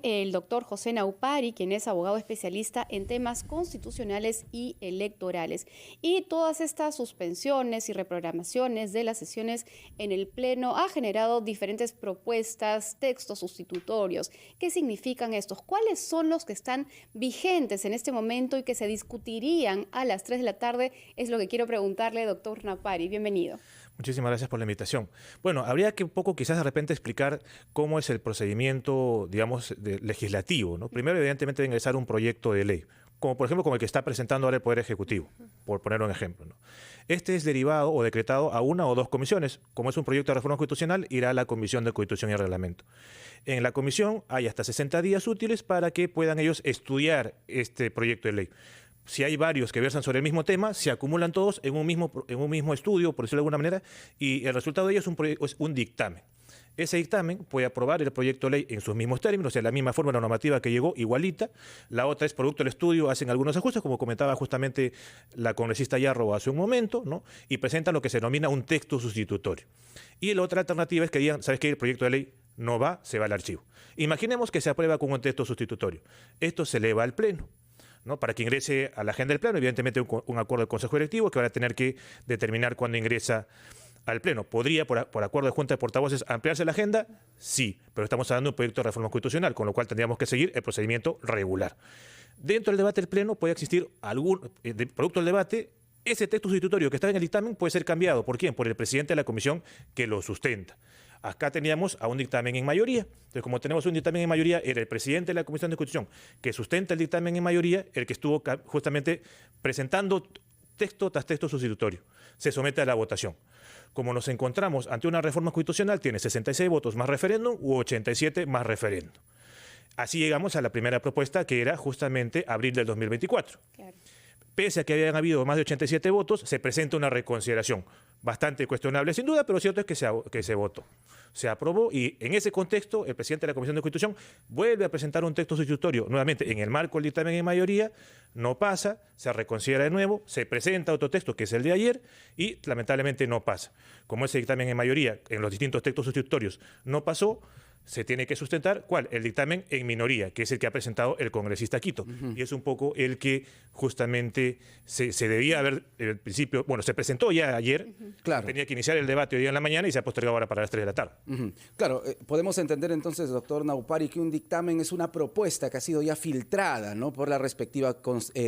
con el doctor José Naupari, quien es abogado especialista en temas constitucionales y electorales. Y todas estas suspensiones y reprogramaciones de las sesiones en el Pleno ha generado diferentes propuestas, textos sustitutorios. ¿Qué significan estos? ¿Cuáles son los que están vigentes en este momento y que se discutirían a las 3 de la tarde? Es lo que quiero preguntarle, doctor Naupari. Bienvenido. Muchísimas gracias por la invitación. Bueno, habría que un poco quizás de repente explicar cómo es el procedimiento, digamos, legislativo, ¿no? Primero, evidentemente, de ingresar un proyecto de ley, como por ejemplo como el que está presentando ahora el Poder Ejecutivo, por poner un ejemplo, ¿no? Este es derivado o decretado a una o dos comisiones. Como es un proyecto de reforma constitucional, irá a la Comisión de Constitución y Reglamento. En la comisión hay hasta 60 días útiles para que puedan ellos estudiar este proyecto de ley. Si hay varios que versan sobre el mismo tema, se acumulan todos en un mismo estudio, por decirlo de alguna manera, y el resultado de ello es un dictamen. Ese dictamen puede aprobar el proyecto de ley en sus mismos términos, en la misma forma la normativa que llegó, igualita. La otra es, producto del estudio, hacen algunos ajustes, como comentaba justamente la congresista Yarro hace un momento, ¿no? Y presentan lo que se denomina un texto sustitutorio. Y la otra alternativa es que digan, ¿sabes qué? El proyecto de ley no va, se va al archivo. Imaginemos que se aprueba con un texto sustitutorio. Esto se eleva al Pleno, ¿no? Para que ingrese a la agenda del Pleno, evidentemente un acuerdo del Consejo Directivo que van a tener que determinar cuándo ingresa al Pleno. ¿Podría, por acuerdo de Junta de Portavoces, ampliarse la agenda? Sí, pero estamos hablando de un proyecto de reforma constitucional, con lo cual tendríamos que seguir el procedimiento regular. Dentro del debate del Pleno puede existir producto del debate, ese texto sustitutorio que está en el dictamen puede ser cambiado. ¿Por quién? Por el presidente de la comisión que lo sustenta. Acá teníamos a un dictamen en mayoría. Entonces, como tenemos un dictamen en mayoría, era el presidente de la Comisión de Constitución que sustenta el dictamen en mayoría, el que estuvo justamente presentando texto tras texto sustitutorio. Se somete a la votación. Como nos encontramos ante una reforma constitucional, tiene 66 votos más referéndum u 87 más referéndum. Así llegamos a la primera propuesta, que era justamente abril del 2024. Claro. Pese a que habían habido más de 87 votos, se presenta una reconsideración. Bastante cuestionable sin duda, pero cierto es que se votó. Se aprobó y en ese contexto el presidente de la Comisión de Constitución vuelve a presentar un texto sustitutorio. Nuevamente, en el marco del dictamen en mayoría, no pasa, se reconsidera de nuevo, se presenta otro texto que es el de ayer y lamentablemente no pasa. Como ese dictamen en mayoría en los distintos textos sustitutorios no pasó, se tiene que sustentar, ¿cuál? El dictamen en minoría, que es el que ha presentado el congresista Quito. Y es un poco el que justamente se debía haber, al principio, bueno, se presentó ya ayer, claro. Tenía que iniciar el debate hoy en la mañana y se ha postergado ahora para las 3 de la tarde. Claro, podemos entender entonces, doctor Naupari, que un dictamen es una propuesta que ha sido ya filtrada, ¿no?, por la respectiva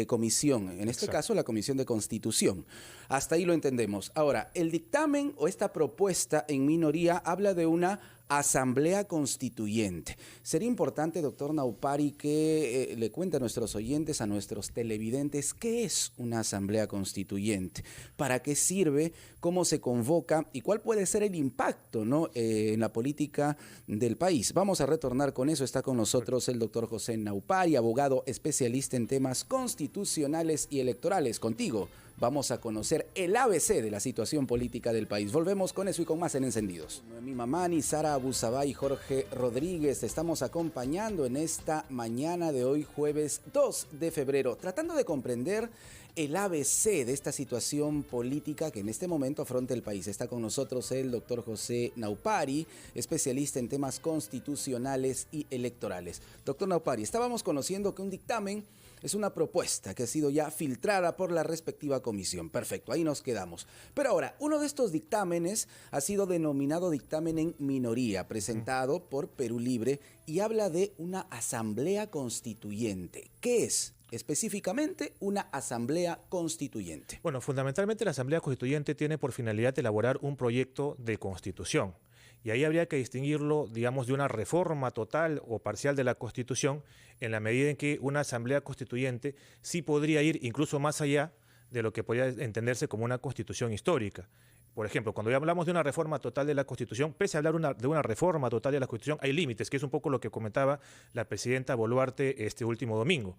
comisión, en este caso la Comisión de Constitución. Hasta ahí lo entendemos. Ahora, el dictamen o esta propuesta en minoría habla de una Asamblea Constituyente. Sería importante, doctor Naupari, que le cuente a nuestros oyentes, a nuestros televidentes, qué es una Asamblea Constituyente, para qué sirve, cómo se convoca y cuál puede ser el impacto, ¿no?, en la política del país. Vamos a retornar con eso. Está con nosotros el doctor José Naupari, abogado especialista en temas constitucionales y electorales. Contigo vamos a conocer el ABC de la situación política del país. Volvemos con eso y con más en Encendidos. Noemí Mamani, Sara Abusabay y Jorge Rodríguez, te estamos acompañando en esta mañana de hoy, jueves 2 de febrero, tratando de comprender el ABC de esta situación política que en este momento afronta el país. Está con nosotros el doctor José Naupari, especialista en temas constitucionales y electorales. Doctor Naupari, estábamos conociendo que un dictamen es una propuesta que ha sido ya filtrada por la respectiva comisión. Perfecto, ahí nos quedamos. Pero ahora, uno de estos dictámenes ha sido denominado dictamen en minoría, presentado por Perú Libre, y habla de una asamblea constituyente. ¿Qué es específicamente una asamblea constituyente? Bueno, fundamentalmente la asamblea constituyente tiene por finalidad elaborar un proyecto de constitución. Y ahí habría que distinguirlo, digamos, de una reforma total o parcial de la Constitución, en la medida en que una asamblea constituyente sí podría ir incluso más allá de lo que podría entenderse como una constitución histórica. Por ejemplo, cuando ya hablamos de una reforma total de la Constitución, pese a hablar de una reforma total de la Constitución, hay límites, que es un poco lo que comentaba la presidenta Boluarte este último domingo.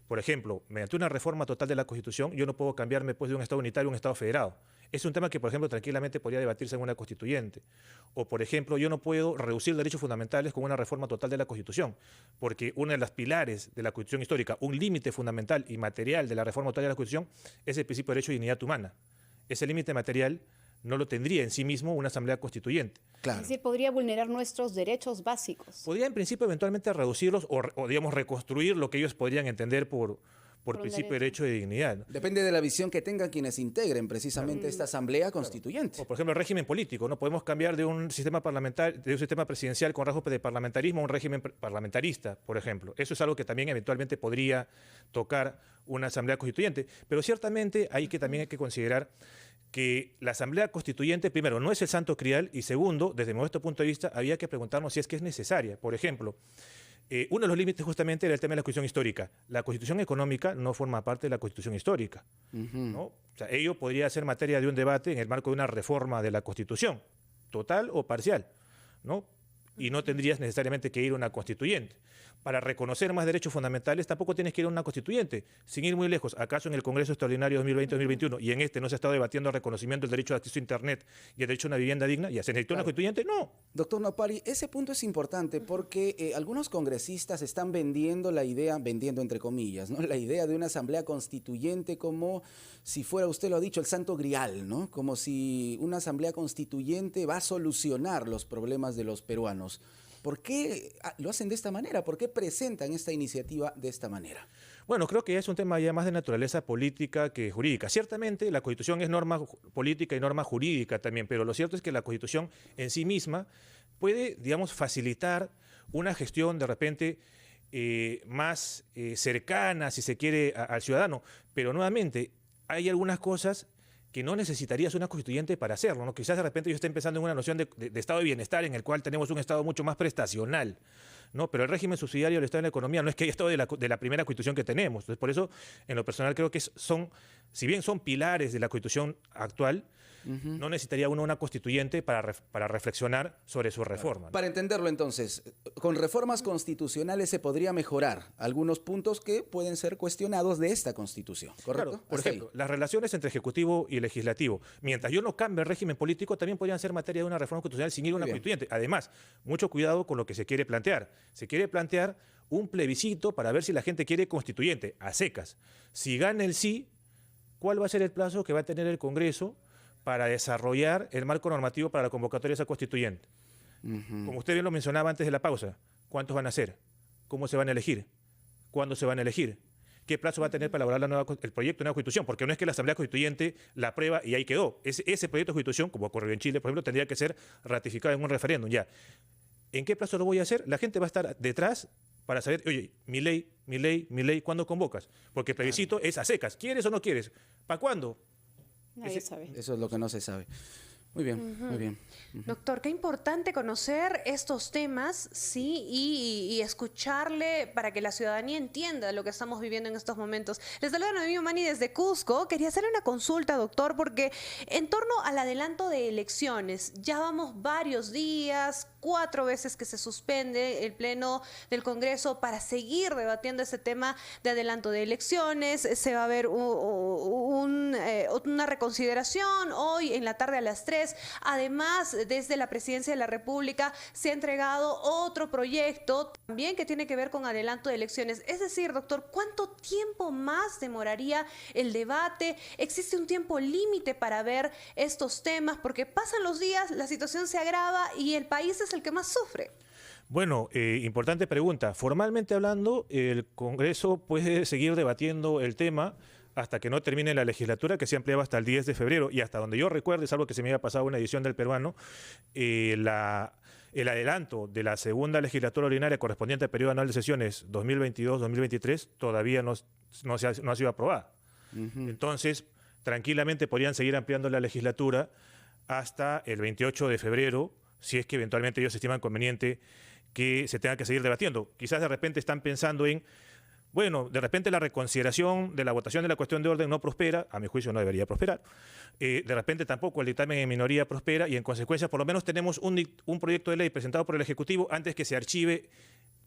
Por ejemplo, mediante una reforma total de la Constitución, yo no puedo cambiarme pues, de un Estado unitario a un Estado federado. Es un tema que, por ejemplo, tranquilamente podría debatirse en una constituyente. O, por ejemplo, yo no puedo reducir derechos fundamentales con una reforma total de la Constitución, porque uno de los pilares de la Constitución histórica, un límite fundamental y material de la reforma total de la Constitución, es el principio de derecho y dignidad humana. Ese límite material no lo tendría en sí mismo una asamblea constituyente. Claro. Es decir, podría vulnerar nuestros derechos básicos. Podría en principio eventualmente reducirlos o digamos, reconstruir lo que ellos podrían entender por un principio de derecho. derecho de dignidad, ¿no? Depende de la visión que tengan quienes integren precisamente esta asamblea constituyente. O, por ejemplo, el régimen político, ¿no? Podemos cambiar de un sistema de un sistema presidencial con rasgos de parlamentarismo a un régimen parlamentarista, por ejemplo. Eso es algo que también eventualmente podría tocar una asamblea constituyente. Pero ciertamente también hay que considerar que la asamblea constituyente, primero, no es el santo grial y segundo, desde nuestro punto de vista, había que preguntarnos si es que es necesaria. Por ejemplo, uno de los límites justamente era el tema de la Constitución histórica. La Constitución económica no forma parte de la Constitución histórica, ¿no? O sea, ello podría ser materia de un debate en el marco de una reforma de la Constitución, total o parcial, ¿no? Y no tendrías necesariamente que ir a una constituyente. Para reconocer más derechos fundamentales tampoco tienes que ir a una constituyente. Sin ir muy lejos, ¿acaso en el Congreso Extraordinario 2020-2021 y en este no se ha estado debatiendo el reconocimiento del derecho de acceso a Internet y el derecho a una vivienda digna? ¿Ya se necesitó una constituyente? No. Doctor Naupari, ese punto es importante porque algunos congresistas están vendiendo la idea, vendiendo entre comillas, ¿no? La idea de una asamblea constituyente como si fuera, usted lo ha dicho, el santo grial, ¿no? Como si una asamblea constituyente va a solucionar los problemas de los peruanos. ¿Por qué lo hacen de esta manera? ¿Por qué presentan esta iniciativa de esta manera? Bueno, creo que es un tema ya más de naturaleza política que jurídica. Ciertamente la Constitución es norma política y norma jurídica también, pero lo cierto es que la Constitución en sí misma puede, digamos, facilitar una gestión de repente más cercana, si se quiere, al ciudadano. Pero nuevamente, hay algunas cosas que no necesitarías una constituyente para hacerlo, ¿no? Quizás de repente yo esté pensando en una noción de estado de bienestar en el cual tenemos un estado mucho más prestacional, ¿no? Pero el régimen subsidiario del Estado en la economía no es que haya estado de la primera constitución que tenemos. Entonces, por eso, en lo personal, creo que si bien son pilares de la constitución actual, no necesitaría uno una constituyente para reflexionar sobre su reforma, ¿no? Para entenderlo entonces, con reformas constitucionales se podría mejorar algunos puntos que pueden ser cuestionados de esta Constitución, ¿correcto? Claro, por Hasta ejemplo, ahí. las relaciones entre Ejecutivo y Legislativo. Mientras yo no cambie el régimen político, también podrían ser materia de una reforma constitucional sin ir a una bien. constituyente. Además, mucho cuidado con lo que se quiere plantear. Se quiere plantear un plebiscito para ver si la gente quiere constituyente, a secas. Si gana el sí, ¿cuál va a ser el plazo que va a tener el Congreso para desarrollar el marco normativo para la convocatoria de esa constituyente? Como usted bien lo mencionaba antes de la pausa, ¿cuántos van a ser? ¿Cómo se van a elegir? ¿Cuándo se van a elegir? ¿Qué plazo va a tener para elaborar el proyecto de nueva constitución? Porque no es que la Asamblea Constituyente la aprueba y ahí quedó. Ese proyecto de constitución, como ocurrió en Chile, por ejemplo, tendría que ser ratificado en un referéndum ya. ¿En qué plazo lo voy a hacer? La gente va a estar detrás para saber, oye, mi ley, ¿cuándo convocas? Porque el plebiscito es a secas. ¿Quieres o no quieres? ¿Para cuándo? Nadie sabe. Eso es lo que no se sabe. Muy bien, muy bien. Doctor, qué importante conocer estos temas, sí, y escucharle para que la ciudadanía entienda lo que estamos viviendo en estos momentos. Les saluda Noemí Omani desde Cusco. Quería hacerle una consulta, doctor, porque en torno al adelanto de elecciones, ya vamos varios días, 4 veces que se suspende el Pleno del Congreso para seguir debatiendo ese tema de adelanto de elecciones. Se va a ver una reconsideración hoy en la tarde a las 3. Además, desde la Presidencia de la República se ha entregado otro proyecto también que tiene que ver con adelanto de elecciones. Es decir, doctor, ¿cuánto tiempo más demoraría el debate? ¿Existe un tiempo límite para ver estos temas? Porque pasan los días, la situación se agrava y el país es el que más sufre. Bueno, importante pregunta. Formalmente hablando, el Congreso puede seguir debatiendo el tema hasta que no termine la legislatura, que se ampliaba hasta el 10 de febrero, y hasta donde yo recuerdo, es algo que se me había pasado una edición del Peruano, el adelanto de la segunda legislatura ordinaria correspondiente al periodo anual de sesiones 2022-2023 todavía no ha sido aprobada. Entonces, tranquilamente podrían seguir ampliando la legislatura hasta el 28 de febrero, si es que eventualmente ellos estiman conveniente que se tenga que seguir debatiendo. Quizás de repente están pensando en, bueno, de repente la reconsideración de la votación de la cuestión de orden no prospera, a mi juicio no debería prosperar. De repente tampoco el dictamen en minoría prospera y en consecuencia por lo menos tenemos un proyecto de ley presentado por el Ejecutivo antes que se archive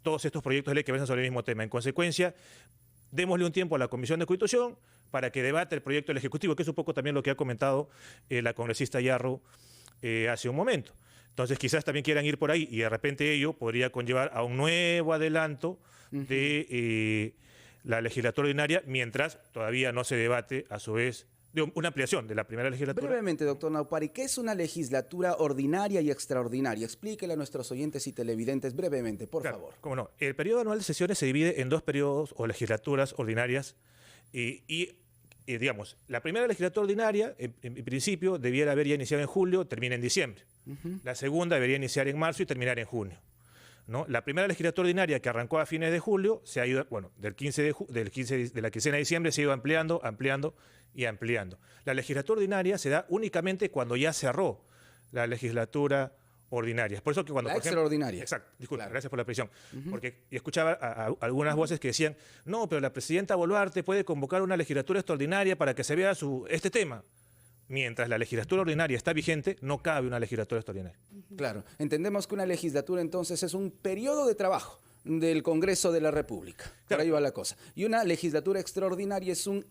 todos estos proyectos de ley que versan sobre el mismo tema. En consecuencia, démosle un tiempo a la Comisión de Constitución para que debate el proyecto del Ejecutivo, que es un poco también lo que ha comentado la congresista Yarro hace un momento. Entonces quizás también quieran ir por ahí y de repente ello podría conllevar a un nuevo adelanto de la legislatura ordinaria mientras todavía no se debate a su vez una ampliación de la primera legislatura. Brevemente, doctor Naupari, ¿qué es una legislatura ordinaria y extraordinaria? Explíquele a nuestros oyentes y televidentes brevemente, por Claro, favor. cómo no. El periodo anual de sesiones se divide en 2 periodos o legislaturas ordinarias y, digamos, la primera legislatura ordinaria, en principio, debiera haber ya iniciado en julio, termina en diciembre. La segunda debería iniciar en marzo y terminar en junio, ¿no? La primera legislatura ordinaria, que arrancó a fines de julio, se ha ido, bueno, de la quincena de diciembre se ha ido ampliando y ampliando. La legislatura ordinaria se da únicamente cuando ya cerró la legislatura ordinaria. Es por eso que cuando, La por ejemplo, extraordinaria. exacto, disculpa, Claro. gracias por la precisión. Porque escuchaba a algunas voces que decían, no, pero la presidenta Boluarte puede convocar una legislatura extraordinaria para que se vea este tema. Mientras la legislatura ordinaria está vigente, no cabe una legislatura extraordinaria. Claro, entendemos que una legislatura entonces es un periodo de trabajo del Congreso de la República. Por Claro. ahí va la cosa. Y una legislatura extraordinaria es un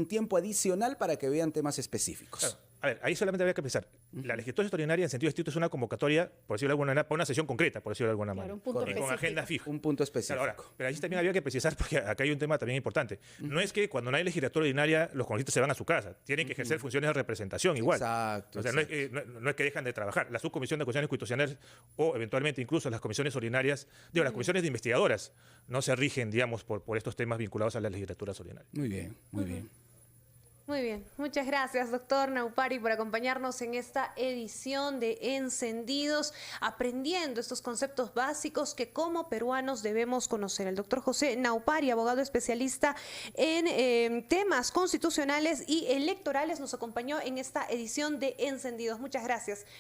tiempo adicional para que vean temas específicos. Claro. A ver, ahí solamente había que pensar. La legislatura extraordinaria, en sentido estricto, es una convocatoria, por decirlo de alguna manera, para una sesión concreta, por decirlo de alguna Claro, manera. un punto Y con específico. agenda fija. Un punto específico. Claro, ahora, pero ahí también había que precisar, porque acá hay un tema también importante. No es que cuando no hay legislatura ordinaria los congresistas se van a su casa. Tienen que ejercer funciones de representación igual. Exacto, O sea, no es que dejan de trabajar. La subcomisión de cuestiones constitucionales o eventualmente incluso las comisiones ordinarias, las comisiones de investigadoras, no se rigen, digamos, por estos temas vinculados a las legislaturas ordinarias. Muy bien, muy bien. Muy bien, muchas gracias, doctor Naupari, por acompañarnos en esta edición de Encendidos, aprendiendo estos conceptos básicos que como peruanos debemos conocer. El doctor José Naupari, abogado especialista en temas constitucionales y electorales, nos acompañó en esta edición de Encendidos. Muchas gracias.